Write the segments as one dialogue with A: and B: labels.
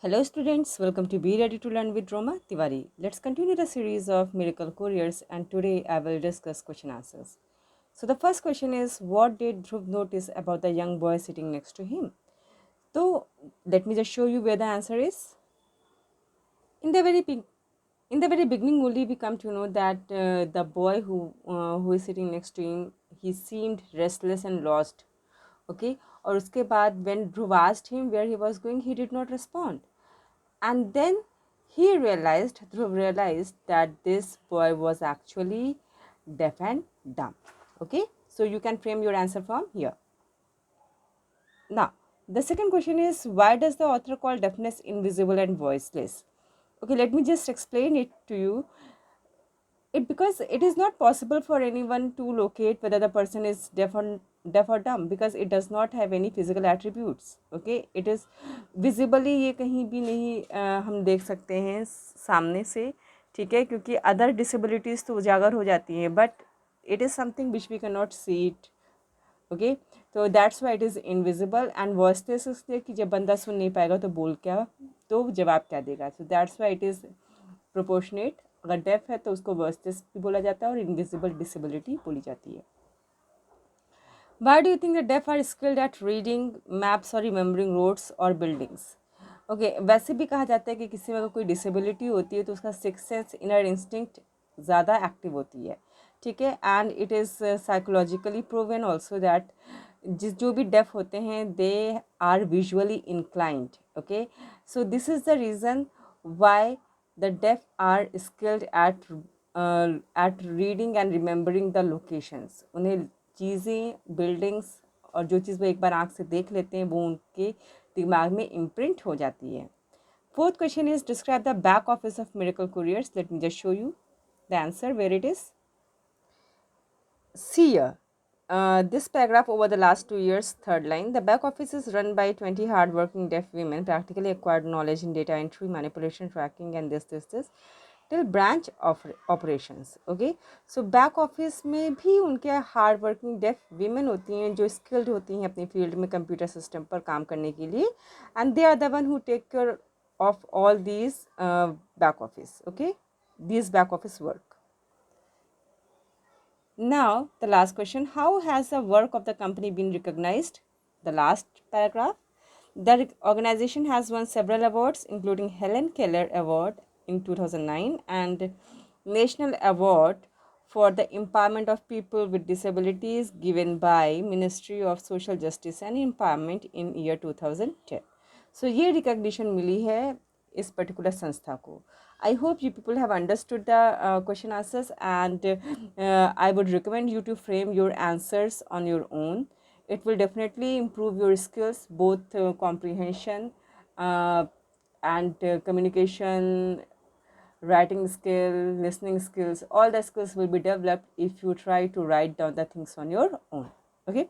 A: Hello students, welcome to Be Ready to Learn with Roma Tiwari. Let's continue the series of miracle couriers and today I will discuss question answers. So the first question is, what did Dhruv notice about the young boy sitting next to him? So let me just show you where the answer is. In the very beginning only we come to know that the boy who is sitting next to him, he seemed restless and lost. Okay, और उसके बाद when Dhruv asked him where he was going, he did not respond. And then Dhruv realized that this boy was actually deaf and dumb. Okay, so you can frame your answer from here. Now, the second question is, why does the author call deafness invisible and voiceless? Okay, let me just explain it to you. Because it is not possible for anyone to locate whether the person is deaf or dumb, because it does not have any physical attributes. Okay, it is visibly ये कहीं भी नहीं हम देख सकते हैं सामने से. ठीक है, क्योंकि अदर डिसेबिलिटीज़ तो उजागर हो जाती हैं, but it is something which we can not see it. Okay, तो that's why it is invisible. And voiceless इसलिए कि जब बंदा सुन नहीं पाएगा तो बोल क्या, तो जवाब क्या देगा. So that's why it is proportionate. अगर डेफ है तो उसको वॉइसलेस भी बोला जाता है और इनविजिबल डिसेबिलिटी बोली जाती है. Why do you think the deaf are skilled at reading maps और रिमेम्बरिंग रोड्स और बिल्डिंग्स? ओके, वैसे भी कहा जाता है कि किसी में अगर कोई डिसेबिलिटी होती है तो उसका सिक्स सेंस, इनर इंस्टिंक्ट ज़्यादा एक्टिव होती है. ठीक है, and it is psychologically proven also that जो भी डेफ होते हैं they are visually inclined. Okay, so this is the reason why the deaf are skilled at reading and remembering the locations. उन्हें चीज़ें, बिल्डिंग्स और जो चीज़ वो एक बार आँख से देख लेते हैं वो उनके दिमाग में इम्प्रिंट हो जाती है. Fourth question is, describe the back office of Miracle Couriers. Let me just show you the answer where it is. See here. This paragraph over the last 2 years, third line, the back office is run by 20 hardworking deaf women, practically acquired knowledge in data entry, manipulation, tracking and this till branch of operations. Okay, so back office में भी उनके hard working def women होती हैं जो skilled होती हैं अपनी field में कंप्यूटर सिस्टम पर काम करने के लिए, and they are the one who take care of all these back office. Okay, these back office work. Now, the last question, how has the work of the company been recognized? The last paragraph. The organization has won several awards, including Helen Keller Award in 2009 and National Award for the Empowerment of People with Disabilities given by Ministry of Social Justice and Empowerment in year 2010. So, ये recognition मिली है इस particular संस्था को. I hope you people have understood the question answers, and I would recommend you to frame your answers on your own. It will definitely improve your skills, both comprehension and communication, writing skill, listening skills. All the skills will be developed if you try to write down the things on your own. Okay.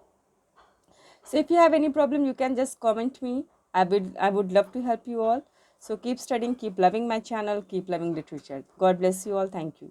A: So if you have any problem, you can just comment me. I would love to help you all. So keep studying, keep loving my channel, keep loving literature. God bless you all. Thank you.